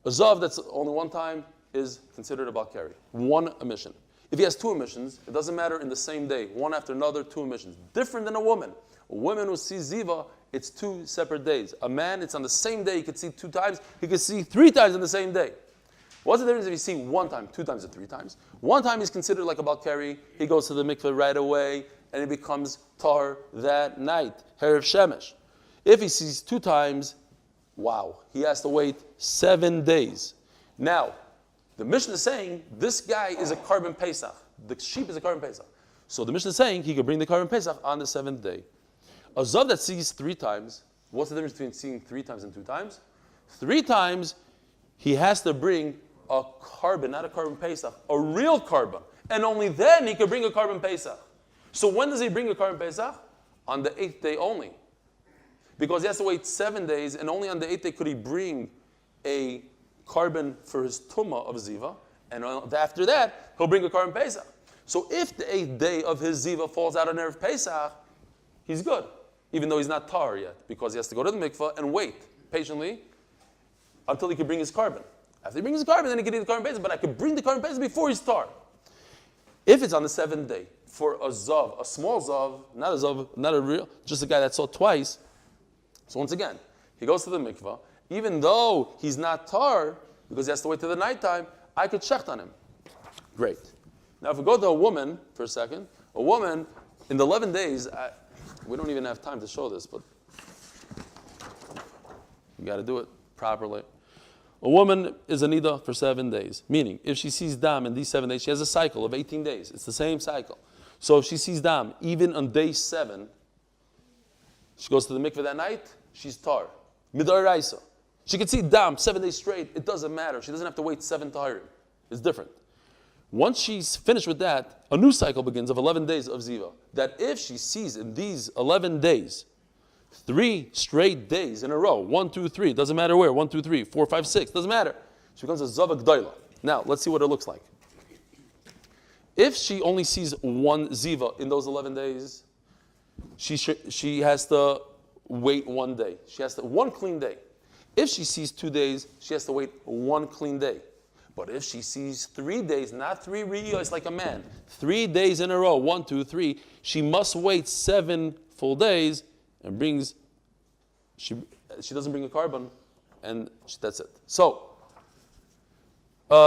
A Zav that's only one time is considered a Balkari. 1 emission. If he has 2 emissions, it doesn't matter in the same day, one after another, 2 emissions. Different than a woman. A woman who sees Ziva, it's 2 separate days. A man, it's on the same day, he could see 2 times, he could see 3 times in the same day. What's the difference if you see 1 time, 2 times, or 3 times? 1 time he's considered like a Balkari, he goes to the mikveh right away, and he becomes tar that night, Herav Shemesh. If he sees 2 times, wow, he has to wait 7 days. Now, the Mishnah is saying this guy is a Korban Pesach. The sheep is a Korban Pesach. So the Mishnah is saying he could bring the Korban Pesach on the 7th day. A Zav that sees 3 times, what's the difference between seeing 3 times and 2 times? 3 times, he has to bring a carbon, not a Korban Pesach, a real carbon. And only then he could bring a Korban Pesach. So when does he bring a Korban Pesach? On the 8th day only. Because he has to wait 7 days, and only on the 8th day could he bring a carbon for his tumah of Ziva, and after that, he'll bring a Korban Pesach. So if the 8th day of his Ziva falls out on Erev Pesach, he's good, even though he's not tar yet, because he has to go to the mikveh and wait patiently until he can bring his carbon. After he brings his carbon, then he can eat the Korban Pesach, but I could bring the Korban Pesach before he's tar. If it's on the 7th day, for a zav, a small zav, not a zav, not a real, just a guy that saw twice. So once again, he goes to the mikvah. Even though he's not tar, because he has to wait till the nighttime, I could shecht on him. Great. Now if we go to a woman for a second, a woman in the 11 days, we don't even have time to show this, but you got to do it properly. A woman is a nida for 7 days, meaning if she sees dam in these 7 days, she has a cycle of 18 days. It's the same cycle. So if she sees dam, even on day 7, she goes to the mikveh that night, she's tar. Midar Raisa. She could see dam 7 days straight. It doesn't matter. She doesn't have to wait 7 tahirim. It's different. Once she's finished with that, a new cycle begins of 11 days of ziva. That if she sees in these 11 days, 3 straight days in a row, 1, 2, 3, doesn't matter where, 1, 2, 3, 4, 5, 6, doesn't matter. She becomes a zavak daila. Now, let's see what it looks like. If she only sees 1 ziva in those 11 days, she has to wait 1 day. She has to, 1 clean day. If she sees 2 days, she has to wait 1 clean day. But if she sees 3 days, not 3 riyos like a man, 3 days in a row, 1, 2, 3, she must wait 7 full days and brings, she doesn't bring a carbon, and that's it. So,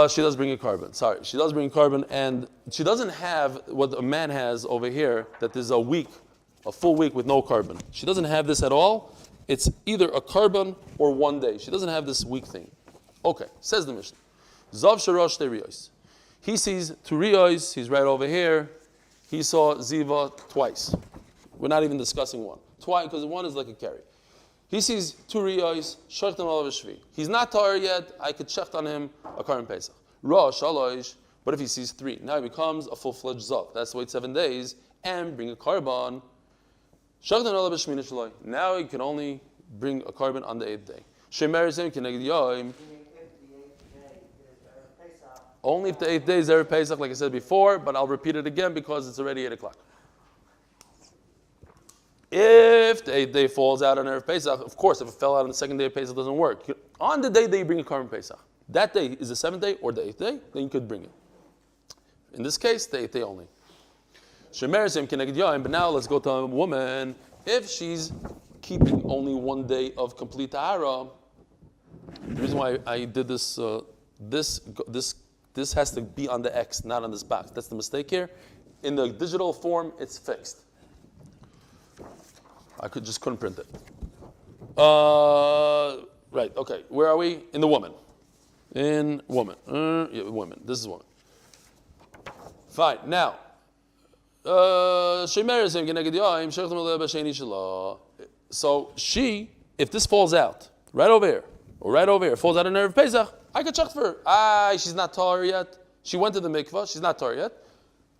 she does bring a carbon. Sorry, she does bring a carbon, and she doesn't have what a man has over here, that there's a week, a full week with no carbon. She doesn't have this at all. It's either a carbon or 1 day. She doesn't have this week thing. Okay, says the Mishnah. Zav Sharash Te Riyos. He sees 2 riyos, he's right over here. He saw Ziva twice. We're not even discussing 1. Twice, because 1 is like a carry. He sees 2 riyos, Shechtem Alav Shvi. He's not tar yet, I could shecht on him a Karim Pesach. Ra Shalosh, but if he sees 3, now he becomes a full-fledged Zav. That's wait 7 days and bring a carbon. Shechtem Alav Shmini Shaloi. Now he can only bring a carbon on the 8th day. Shemerizim Keneged Yoim. Only if the 8th day is Erev Pesach, like I said before, but I'll repeat it again because it's already 8 o'clock. If the 8th day falls out on Erev Pesach, of course, if it fell out on the 2nd day of Pesach, it doesn't work. On the day that you bring a Karban Pesach, that day is the 7th day or the 8th day, then you could bring it. In this case, the 8th day only. But now let's go to a woman. If she's keeping only 1 day of complete tahara, the reason why I did this, this has to be on the X, not on this box. That's the mistake here. In the digital form, it's fixed. I just couldn't print it. Right, okay. Where are we? In the woman. In woman. Yeah, woman. This is woman. Fine. Now, so she, if this falls out, right over here, or right over here, falls out in Erev Pesach, I could check for her. She's not tar yet. She went to the mikvah. She's not tar yet.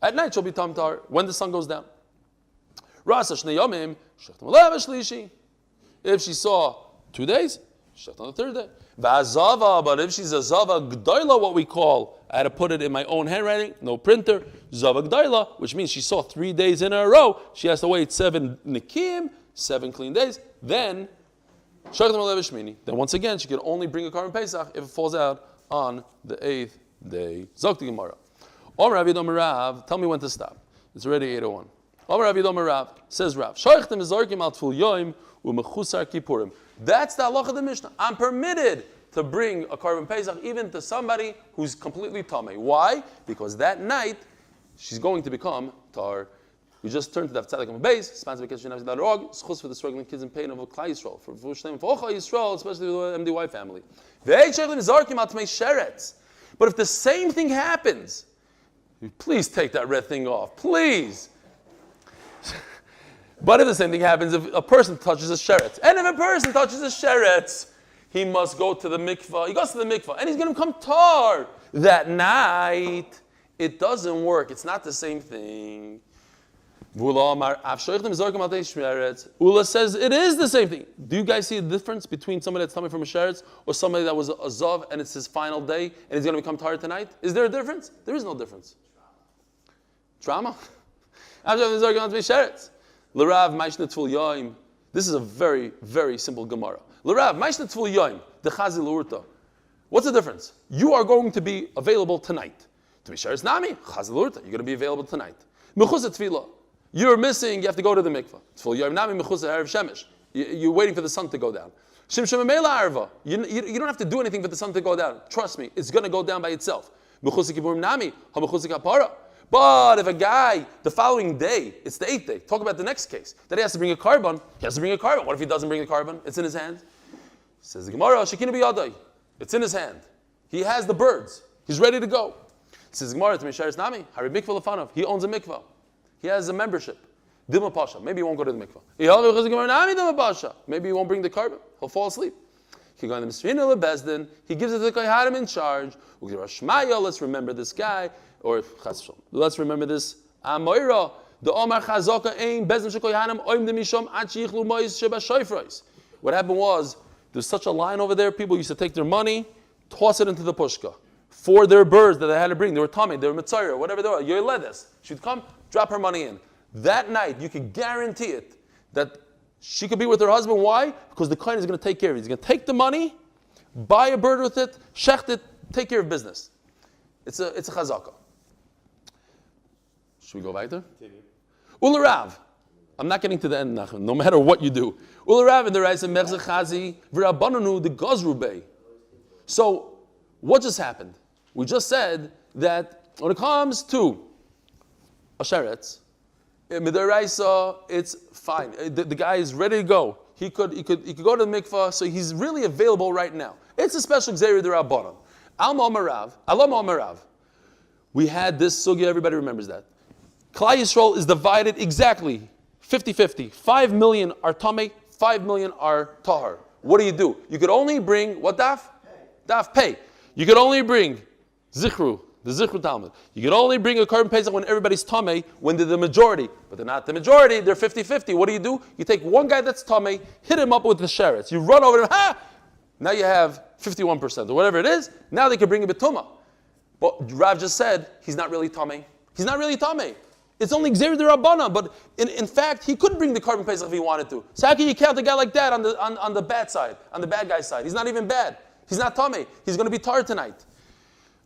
At night she'll be tam tar when the sun goes down. If she saw 2 days, shecht on the 3rd day. But if she's a zava g'dayla, what we call, I had to put it in my own handwriting, no printer, zava g'dayla, which means she saw 3 days in a row. She has to wait 7 nikim, 7 clean days. Then once again, she can only bring a Karban Pesach if it falls out on the 8th day. Zok the Gemara. Omer Rav Yidom Rav, tell me when to stop. It's already 8:01. Omer Rav Yidom Rav, says Rav, Shoychtem Zorkim al Tful Yoim u'mechusar Kippurim. That's the halacha of the Mishnah. I'm permitted to bring a Karban Pesach even to somebody who's completely tamei. Why? Because that night she's going to become tar. We just turned to Daf Amud Beis, sponsored by KeshaVidam.org. Schus for the struggling kids in pain of Klal Yisrael, for Refuah Shlema, for Ocha Yisrael, especially the MDY family. But if the same thing happens, please take that red thing off, please. But if the same thing happens, if a person touches a sheret, and if a person touches a sheret, he must go to the mikvah. He goes to the mikvah, and he's going to become tar that night. It doesn't work. It's not the same thing. Ula says it is the same thing. Do you guys see the difference between somebody that's coming from a sheretz or somebody that was a zav and it's his final day and he's going to become tired tonight? Is there a difference? There is no difference. Drama? This is a very, very simple Gemara. What's the difference? You are going to be available tonight. To be sheretz nami, you're going to be available tonight. Mechusah tefillah. You're missing, you have to go to the mikvah. It's full. You're not mechusah erev shemesh. You're waiting for the sun to go down. Shimshon me'ela arva. You don't have to do anything for the sun to go down. Trust me, it's going to go down by itself. Mechusah kibburim nami, ha-mechusah kapara. But if a guy, the following day, it's the 8th day, talk about the next case, that he has to bring a carbon, he has to bring a carbon. What if he doesn't bring a carbon? It's in his hand. Says the Gemara, shekina biyadai. It's in his hand. He has the birds. He's ready to go. Says the Gemara, to Mishhayos nami, hari mikvah lefanov. He owns a mikvah. He has a membership. Dilma pasha. Maybe he won't go to the mikvah. Maybe he won't bring the carbon. He'll fall asleep. He goes to the Mishna lebezdin. He gives it to the kohanim in charge. Let's remember this guy. Or let's remember this Amoira. The Omar Chazaka Ein Bezim Shekoyanim Oim Demisham Achichlu Mois Sheba Shoifrais. What happened was there's such a line over there. People used to take their money, toss it into the pushka for their birds that they had to bring. They were tummy, they were mitzayir, whatever they were. Yoeledes. She'd come, drop her money in. That night, you can guarantee it that she could be with her husband. Why? Because the kohen is going to take care of it. He's going to take the money, buy a bird with it, shecht it, take care of business. It's a chazaka. Should we go back there? Ularav. I'm not getting to the end, Nachman, no matter what you do. Ularav and the Reisa Mechze Chazi V'Rabbananu the Gozrubei. So, what just happened? We just said that when it comes to Asheretz, Midaraisa, it's fine. The guy is ready to go. He could go to the mikvah, so he's really available right now. It's a special Gzeir D'Rabbanan. Alam Amarav. We had this sugya, everybody remembers that. Klal Yisrael is divided exactly 50-50. 5 million are tamei, 5 million are tahar. What do? You could only bring, what daf? Daf pay. You could only bring zichru, the zichru Talmud. You could only bring a carbon pesach when everybody's tamei, when they're the majority. But they're not the majority, they're 50-50. What do? You take one guy that's tamei, hit him up with the sheretz. You run over him, now you have 51% or whatever it is. Now they can bring a betuma. But Rav just said, he's not really tamei. He's not really tamei. It's only Gzeir D'Rabbanan, but in fact, he could bring the carbon pesach if he wanted to. So how can you count a guy like that on the bad side, on the bad guy's side? He's not even bad. He's not tamei. He's going to be tar tonight.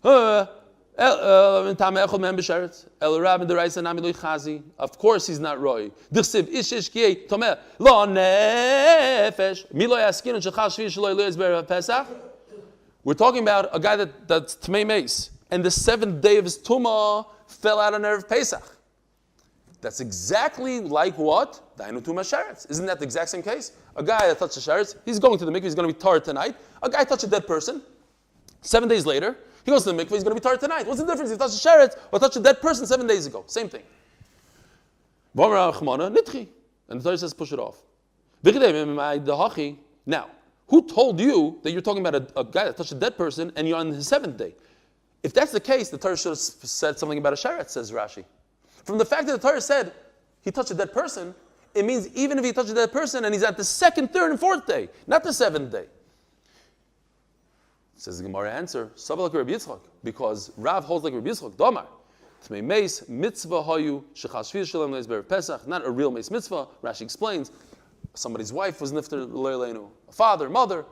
Of course he's not roy. We're talking about a guy that's Tmei Meis, and the 7th day of his Tumah fell out on Erev Pesach. That's exactly like what? Dainu Tumah Sheretz. Isn't that the exact same case? A guy that touched the Sheretz, he's going to the mikveh, he's going to be tar tonight. A guy touched a dead person. 7 days later, he goes to the mikveh, he's going to be tar tonight. What's the difference if he touched the Sheretz or touched a dead person 7 days ago? Same thing. And the Torah says, push it off. Now, who told you that you're talking about a guy that touched a dead person and you're on his 7th day? If that's the case, the Torah should have said something about a sheretz, says Rashi. From the fact that the Torah said he touched a dead person, it means even if he touched a dead person and he's at the 2nd, 3rd, and 4th day, not the 7th day. Says the Gemara answer, like Reb Yitzchak, because Rav holds like Reb Yitzchak, Domar. Tmei meis mitzvah hayu shechashviz shalem leis be'erev Pesach, not a real meis mitzvah. Rashi explains, somebody's wife was nifter leilenu, a father, mother,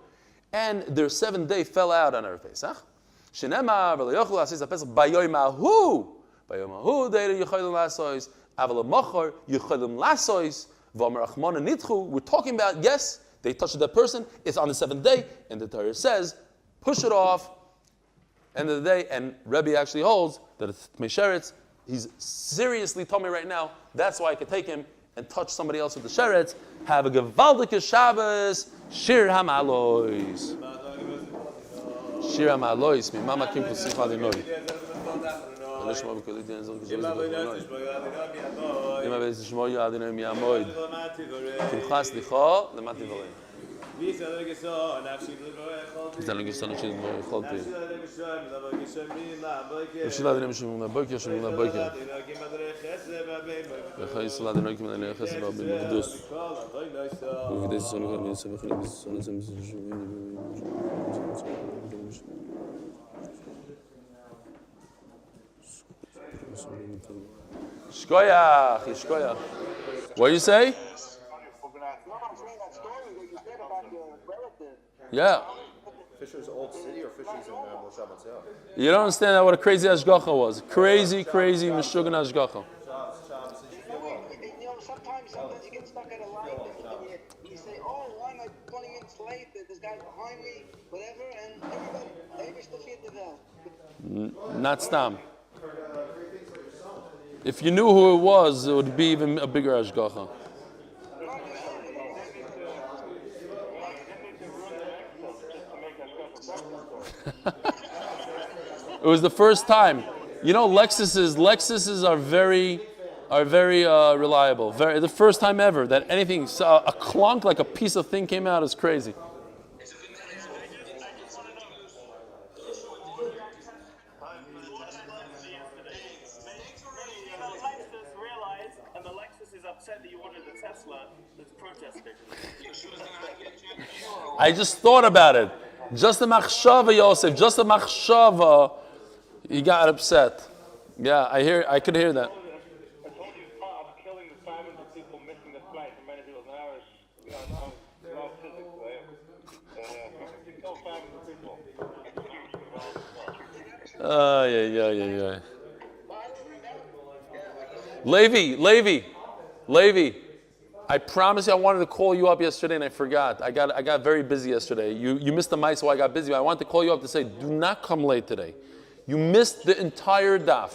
and their 7th day fell out on Erev Pesach. Shenema v'leyochel asis ha'pesach bayoymahu de'er yicholim lasois aval ha'machar yicholim lasois v'amar achmona nitchu. We're talking about, yes, they touched that person, it's on the 7th day, and the Torah says, push it off, end of the day, and Rebbe actually holds that it's Tmei Sheretz, he's seriously tummy right now, that's why I could take him and touch somebody else with the Sheretz. Have a gewaldige Shabbos, Shir HaMa'alois. Shir HaMa'alois, mi mama kim kusich adinoi. Nishma b'kol idin zol kizol zol adinoi. Yima beis shmo yu adinoi mi amoid. Kim chas licha, lemati v'lei. V'zalon gisson nashid v'lei cholti. V'shil adinoi mishum l'boiker, shum l'boiker. V'chai yisol adinoi kim adinoi chesed v'abim v'gdus. V'gdus yisol l'chol v'yisol v'chol v'yisol Shkoyach, Shkoyach. What do you say? No, I'm saying that story that you said about the relative. Yeah. Fisher's Old City or Fisher's in Moshe Matzel? You don't understand what a crazy Hashgacha was. Crazy Meshuggah Hashgacha. sometimes you get stuck at a light and you say, oh, why am I 20 minutes late? There's guys behind me, whatever, and everybody still feels the bell. Not stam. If you knew who it was, it would be even a bigger hashgacha. It was the first time. You know, Lexuses are very reliable. The first time ever that anything, a clunk like a piece of thing came out is crazy. I just thought about it. Just the machshava, Yosef. Just the machshava. He got upset. Yeah, I could hear that. I told you I'm killing the thousands of people missing the flight from many people. Now physics. Kill thousands of people. Levi. I promise you I wanted to call you up yesterday and I forgot. I got very busy yesterday. You missed the mic, so I got busy. I wanted to call you up to say, do not come late today. You missed the entire daf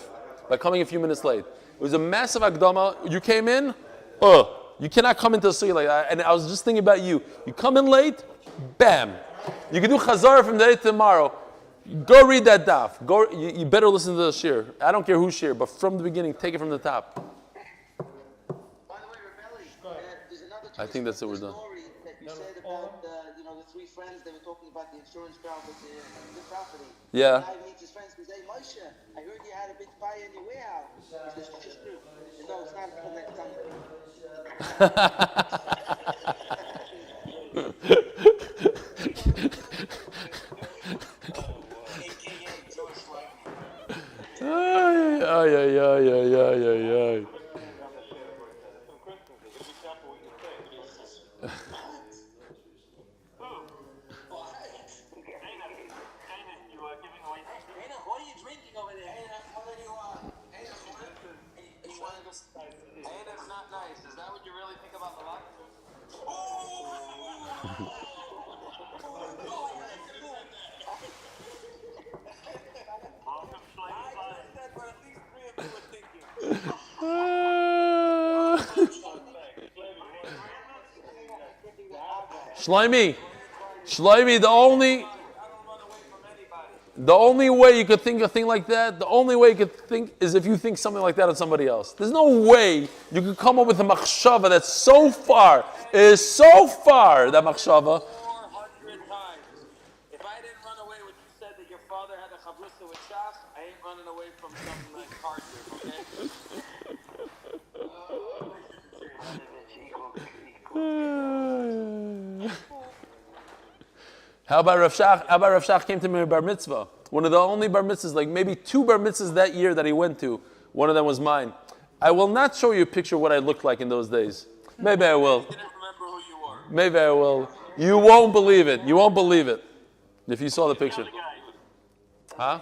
by coming a few minutes late. It was a massive akdama. You came in, you cannot come into the city like that. And I was just thinking about you. You come in late, bam. You can do chazar from today to tomorrow. Go read that daf. You better listen to the shir. I don't care who shir, but from the beginning, take it from the top. By the way, Rebelli, there's another I think that's it, we're done. story that you said about the three friends. They were talking about the insurance property. The property. Yeah. The guy meets his friends and says, "Hey, Moshe, I heard you had a big fire in your warehouse." He says, "Just true." No, it's not until next Ay. What are you drinking over there? That's not nice. Is that what you really think about the luck? Sheleimah, the only way you could think a thing like that, the only way you could think is if you think something like that on somebody else. There's no way you could come up with a machshava that's so far, that machshava. 400 times. If I didn't run away when you said that your father had a chavrusa with Shach, I ain't running away from something like hardship, okay? How about Rav Shach came to me bar mitzvah. One of the only bar mitzvahs, like maybe 2 bar mitzvahs that year that he went to. One of them was mine. I will not show you a picture of what I looked like in those days. Maybe I will. I didn't remember who you were. Maybe I will. You won't believe it. If you saw the picture. Huh?